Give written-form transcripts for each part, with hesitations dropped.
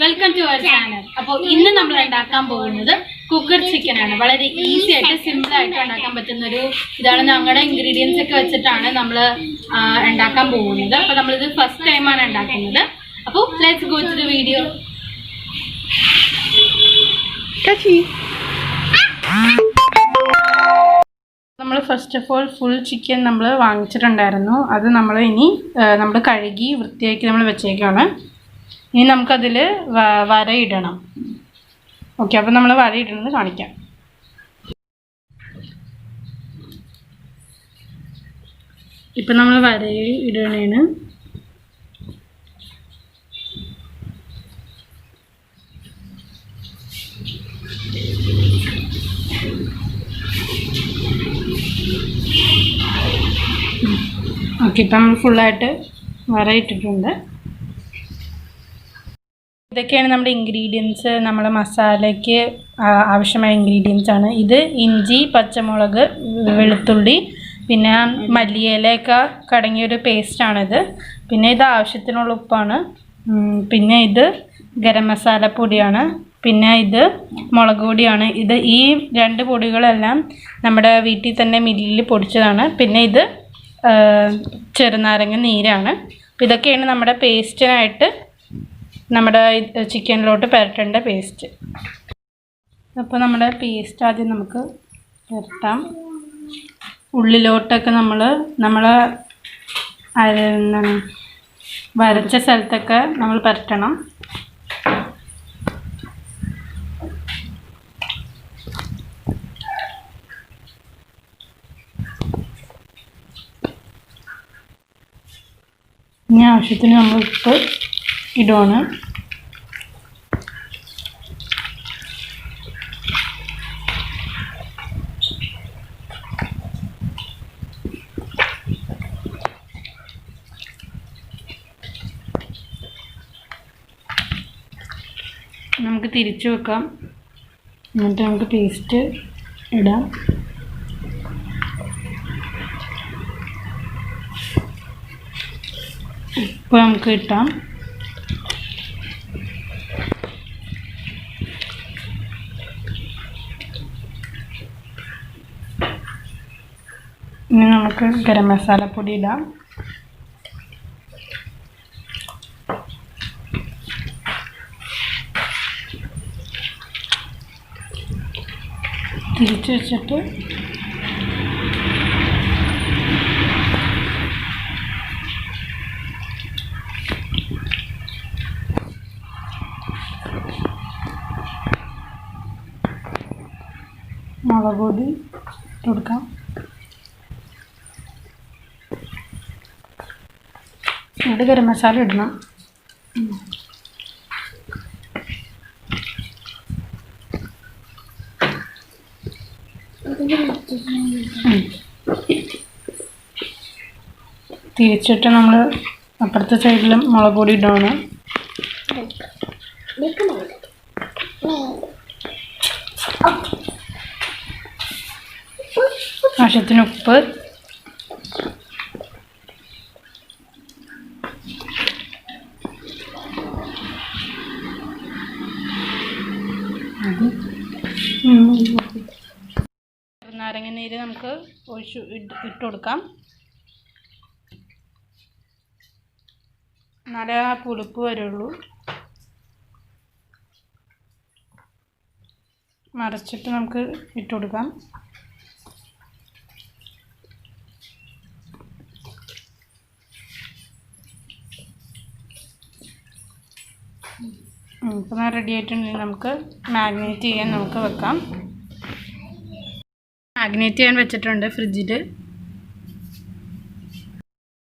Welcome to our channel. അപ്പോൾ ഇന്ന് നമ്മൾ ഉണ്ടാക്കാൻ പോകുന്നത് കുക്കർ ചിക്കൻ ആണ്. വളരെ ഈസി ആയിട്ട് സിമ്പിൾ ആയിട്ട് ഉണ്ടാക്കാൻ പറ്റുന്ന ഒരു ഇതാണ്. ഞങ്ങളുടെ ഇൻഗ്രീഡിയൻസ് ഒക്കെ വെച്ചിട്ടാണ് നമ്മൾ ഉണ്ടാക്കാൻ പോകുന്നത്. അപ്പോൾ നമ്മളിത് ഫസ്റ്റ് ടൈമാണ് ഉണ്ടാക്കുന്നത്. അപ്പോൾ let's go to the video. നമ്മൾ first of all full chicken നമ്മൾ വാങ്ങിച്ചിട്ടുണ്ടായിരുന്നു. അത് നമ്മൾ ഇനി നമ്മൾ കഴുകി വൃത്തിയാക്കി നമ്മൾ വെച്ചേക്കാണ്. ഇനി നമുക്കതിൽ വരയിടണം. ഓക്കെ, അപ്പോൾ നമ്മൾ വരയിടുന്നത് കാണിക്കാം. ഇപ്പം നമ്മൾ വരയിടണേണ്. ഓക്കെ, ഇപ്പം നമ്മൾ ഫുള്ളായിട്ട് വരയിട്ടിട്ടുണ്ട്. ഇതൊക്കെയാണ് നമ്മുടെ ഇൻഗ്രീഡിയൻസ്. നമ്മുടെ മസാലയ്ക്ക് ആവശ്യമായ ഇൻഗ്രീഡിയൻസ് ആണ് ഇത്. ഇഞ്ചി, പച്ചമുളക്, വെളുത്തുള്ളി, പിന്നെ മല്ലിയിലയൊക്കെ കടങ്ങിയൊരു പേസ്റ്റാണിത്. പിന്നെ ഇത് ആവശ്യത്തിനുള്ള ഉപ്പാണ്. പിന്നെ ഇത് ഗരം മസാല പൊടിയാണ്. പിന്നെ ഇത് മുളക് പൊടിയാണ്. ഇത് ഈ രണ്ട് പൊടികളെല്ലാം നമ്മുടെ വീട്ടിൽ തന്നെ മില്ലിൽ പൊടിച്ചതാണ്. പിന്നെ ഇത് ചെറുനാരങ്ങ നീരാണ്. അപ്പോൾ ഇതൊക്കെയാണ് നമ്മുടെ പേസ്റ്റിനായിട്ട് നമ്മുടെ ചിക്കനിലോട്ട് പുരട്ടേണ്ട പേസ്റ്റ്. അപ്പോൾ നമ്മുടെ പേസ്റ്റ് ആദ്യം നമുക്ക് പുരട്ടാം. ഉള്ളിലോട്ടൊക്കെ നമ്മൾ എന്താണ് വരച്ച സ്ഥലത്തൊക്കെ നമ്മൾ പുരട്ടണം. ഇനി ആവശ്യത്തിന് നമ്മൾ ഉപ്പ് ഇടുവാണ്. നമുക്ക് തിരിച്ചു വെക്കാം. എന്നിട്ട് നമുക്ക് പേസ്റ്റ് ഇടാം. ഉപ്പ് നമുക്ക് ഇട്ടാം. ഇനി നമുക്ക് ഗരം മസാലപ്പൊടി ഇടാം. തിരിച്ച് വെച്ചിട്ട് മുളക് പൊടി കൊടുക്കാം. എന്നിട്ട് ഗരം മസാല ഇടണം. തിരിച്ചിട്ട് നമ്മൾ അപ്പുറത്തെ സൈഡിലും മുളക് പൊടി ഇടണം. ആവശ്യത്തിന് ഉപ്പ്, നാരങ്ങ നീര് നമുക്ക് ഇട്ട് കൊടുക്കാം. എന്നാലേ ആ പുളിപ്പ് വരുള്ളൂ. മറിച്ചിട്ട് നമുക്ക് ഇട്ട് കൊടുക്കാം. ഇപ്പം റെഡി ആയിട്ടുണ്ടെങ്കിൽ നമുക്ക് മാഗ്നേറ്റ് ചെയ്യാൻ നമുക്ക് വെക്കാം. മാഗ്നേറ്റ് ചെയ്യാൻ വെച്ചിട്ടുണ്ട് ഫ്രിഡ്ജിൽ.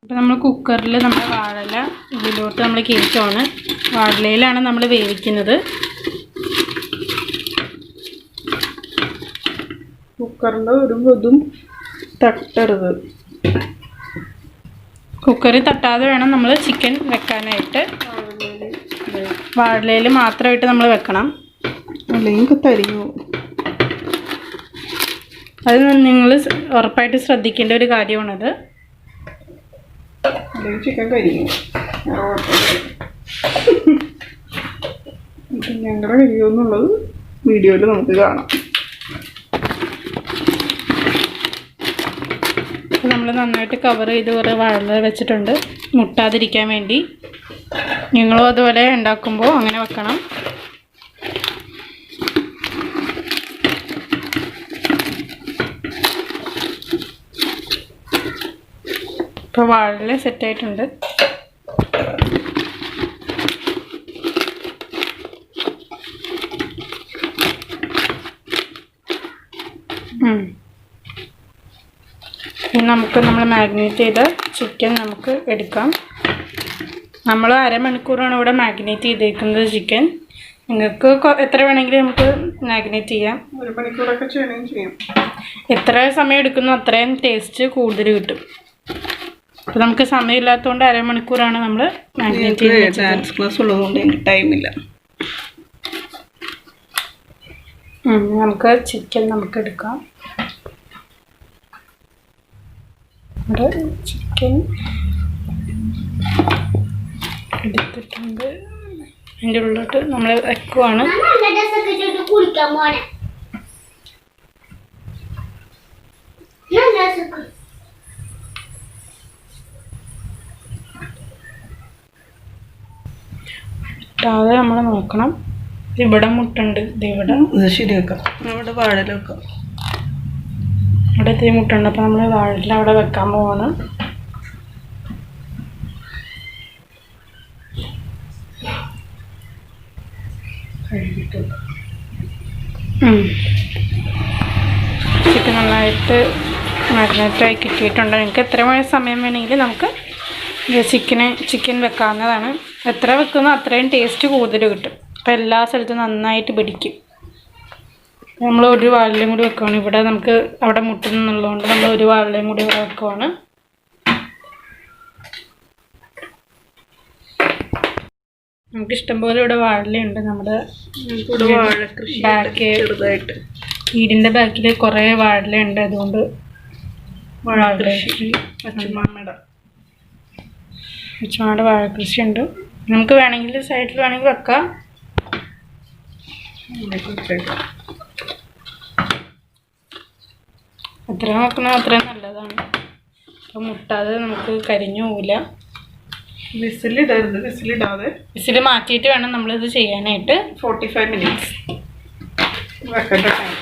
ഇപ്പം നമ്മൾ കുക്കറിൽ നമ്മുടെ വാഴയില ഇതിലോട്ട് നമ്മൾ കയറ്റുവാണ്. വാഴയിലാണ് നമ്മൾ വേവിക്കുന്നത്. കുക്കറിൻ്റെ ഒരു ഇതും തട്ടരുത്. കുക്കറിൽ തട്ടാതെ വേണം നമ്മൾ ചിക്കൻ വെക്കാനായിട്ട്. വാഴയില മാത്രമായിട്ട് നമ്മൾ വെക്കണം, അല്ലെങ്കിൽ തരിഞ്ഞു. അത് നിങ്ങൾ ഉറപ്പായിട്ട് ശ്രദ്ധിക്കേണ്ട ഒരു കാര്യമാണത്. ചിക്കൻ കരിഞ്ഞു. ഞങ്ങളുടെ വീഡിയോ എന്നുള്ളത് വീഡിയോയിൽ നമുക്ക് കാണാം. നമ്മൾ നന്നായിട്ട് കവർ ചെയ്ത് കുറേ വാഴ വെച്ചിട്ടുണ്ട് മുട്ടാതിരിക്കാൻ വേണ്ടി. നിങ്ങളും അതുപോലെ ഉണ്ടാക്കുമ്പോൾ അങ്ങനെ വെക്കണം. ഇപ്പോൾ വാഴ സെറ്റായിട്ടുണ്ട്. നമുക്ക് നമ്മൾ മാഗ്നേറ്റ് ചെയ്ത ചിക്കൻ നമുക്ക് എടുക്കാം. നമ്മൾ അരമണിക്കൂറാണ് ഇവിടെ മാഗ്നേറ്റ് ചെയ്തേക്കുന്നത് ചിക്കൻ. നിങ്ങൾക്ക് എത്ര വേണമെങ്കിലും നമുക്ക് മാഗ്നേറ്റ് ചെയ്യാം. 1 മണിക്കൂറൊക്കെ ചെയ്യാം. എത്ര സമയം എടുക്കുന്നു അത്രയും ടേസ്റ്റ് കൂടുതൽ കിട്ടും. അപ്പോൾ നമുക്ക് സമയമില്ലാത്തതുകൊണ്ട് അരമണിക്കൂറാണ് നമ്മൾ മാഗ്നേറ്റ് ചെയ്ത്. ഡാൻസ് ക്ലാസ് ഉള്ളതുകൊണ്ട് എനിക്ക് ടൈമില്ല. നമുക്ക് ചിക്കൻ നമുക്ക് എടുക്കാം. ചിക്കൻ എടുത്തിട്ടുണ്ട്. അതിൻ്റെ ഉള്ളിലോട്ട് നമ്മൾ വെക്കുവാണ്. ഇട്ടാതെ നമ്മൾ നോക്കണം. ഇവിടെ മുട്ടുണ്ട്. ഇവിടെ ശരിയാക്കാം. അവിടെ വാഴല വെക്കാം. അവിടെ ഇത്തിരി മുട്ടുണ്ട്. അപ്പോൾ നമ്മൾ വാഴല അവിടെ വെക്കാൻ പോവാണ്. ചിക്കൻ നന്നായിട്ട് മാഗ്നേറ്റായി കിട്ടിയിട്ടുണ്ട്. നിങ്ങൾക്ക് എത്ര സമയം വേണമെങ്കിൽ നമുക്ക് ചിക്കൻ വെക്കാവുന്നതാണ്. എത്ര വെക്കുന്നോ അത്രയും ടേസ്റ്റ് കൂടുതൽ കിട്ടും. അപ്പോൾ എല്ലാ സ്ഥലത്തും നന്നായിട്ട് പിടിക്കും. നമ്മൾ ഒരു വാഴയും കൂടി വെക്കുവാണ്. ഇവിടെ നമുക്ക് അവിടെ മുട്ടുന്നുള്ളതുകൊണ്ട് നമ്മൾ ഒരു വാഴയും കൂടി ഇവിടെ വെക്കുവാണ്. നമുക്ക് ഇഷ്ടംപോലെ ഇവിടെ വാഴയുണ്ട്. നമ്മുടെ ബാക്ക് ചെറുതായിട്ട് വീടിൻ്റെ ബാക്കിൽ കുറേ വാഴയുണ്ട്. അതുകൊണ്ട് അച്ഛമ്മയുടെ വാഴ കൃഷിയുണ്ട്. നമുക്ക് വേണമെങ്കിൽ സൈഡിൽ വേണമെങ്കിൽ വെക്കാം. എത്ര നോക്കണോ അത്രയും നല്ലതാണ്. അപ്പം മുട്ടാതെ നമുക്ക് കരിഞ്ഞു പോവില്ല. വിസിൽ മാറ്റിയിട്ട് വേണം നമ്മളിത് ചെയ്യാനായിട്ട്. 45 minutes വെക്കേണ്ട ടൈം.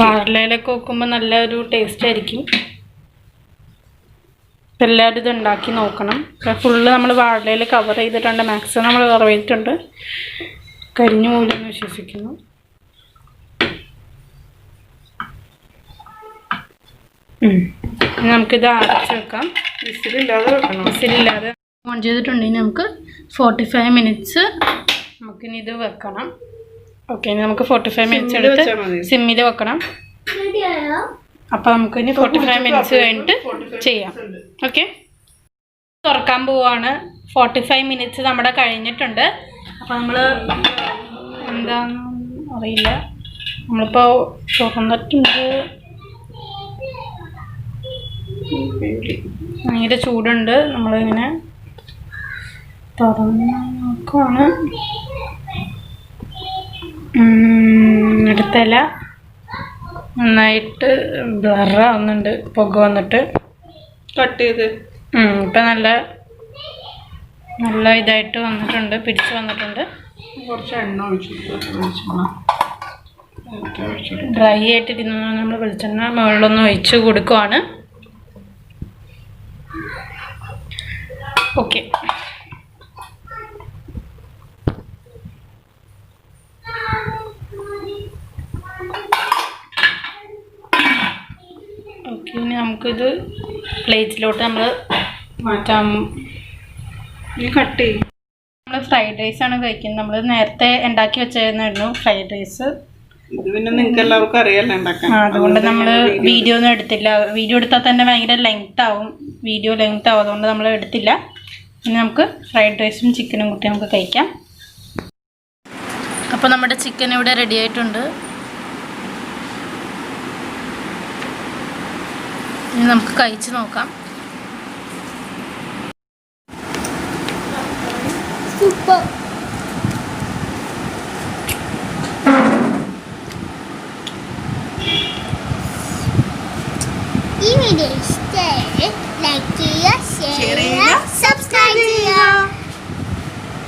വാഴയിലൊക്കെ വെക്കുമ്പോൾ നല്ലൊരു ടേസ്റ്റ് ആയിരിക്കും. എല്ലാവരും ഇത് ഉണ്ടാക്കി നോക്കണം. ഫുള്ള് നമ്മൾ വാഴയില കവർ ചെയ്തിട്ടുണ്ട്. മാക്സിമം നമ്മൾ കവർ ചെയ്തിട്ടുണ്ട്. കരിഞ്ഞു പോലെന്ന് വിശ്വസിക്കുന്നു. നമുക്കിത് അടച്ച് വെക്കാം. വിസിലില്ലാതെ ഓൺ ചെയ്തിട്ടുണ്ടെങ്കിൽ നമുക്ക് 45 minutes നമുക്കിനി ഇത് വെക്കണം. ഓക്കെ, ഇനി നമുക്ക് 45 minutes എടുത്ത് സിമ്മിൽ വെക്കണം. അപ്പോൾ നമുക്കിനി 45 minutes കഴിഞ്ഞിട്ട് ചെയ്യാം. ഓക്കെ, തുറക്കാൻ പോവാണ്. 45 minutes നമ്മുടെ കഴിഞ്ഞിട്ടുണ്ട്. അപ്പോൾ നമ്മൾ എന്താണെന്ന് അറിയില്ല. നമ്മളിപ്പോൾ തുറന്നിട്ടുണ്ട്. ഭയങ്കര ചൂടുണ്ട്. നമ്മളിങ്ങനെ തുറന്ന് നോക്കുവാണ്. എടുത്തല്ല നന്നായിട്ട് ബ്ലറാവുന്നുണ്ട്. പുക വന്നിട്ട് കട്ട് ചെയ്ത് ഇപ്പം നല്ല ഇതായിട്ട് വന്നിട്ടുണ്ട്. പിടിച്ച് വന്നിട്ടുണ്ട്. കുറച്ച് എണ്ണ ഡ്രൈ ആയിട്ടിരുന്ന നമ്മൾ വെളിച്ചെണ്ണ മുകളിലൊന്ന് ഒഴിച്ച് കൊടുക്കുവാണ്. ഓക്കെ, ഇനി നമുക്കിത് പ്ലേറ്റിലോട്ട് നമ്മൾ മാറ്റാം. കട്ട് ചെയ്യും. നമ്മൾ ഫ്രൈഡ് റൈസാണ് കഴിക്കുന്നത്. നമ്മൾ നേരത്തെ ഉണ്ടാക്കി വെച്ചായിരുന്നു ഫ്രൈഡ് റൈസ്. ഇത് പിന്നെ നിങ്ങൾക്ക് എല്ലാവർക്കും അറിയാലോ ഉണ്ടാക്കാൻ. അതുകൊണ്ട് നമ്മൾ വീഡിയോ ഒന്നും എടുത്തില്ല. വീഡിയോ എടുത്താൽ തന്നെ ഭയങ്കര ലെങ്ത് ആവും. അതുകൊണ്ട് നമ്മൾ എടുത്തില്ല. ഇനി നമുക്ക് ഫ്രൈഡ് റൈസും ചിക്കനും കൂട്ടി നമുക്ക് കഴിക്കാം. അപ്പോൾ നമ്മുടെ ചിക്കൻ ഇവിടെ റെഡി ആയിട്ടുണ്ട്. ഇനി നമുക്ക് കഴിച്ച് നോക്കാം. സൂപ്പർ. ഈ വീഡിയോ ഇഷ്ടമായി ലൈക്ക് ചെയ്യുക, ഷെയർ ചെയ്യുക,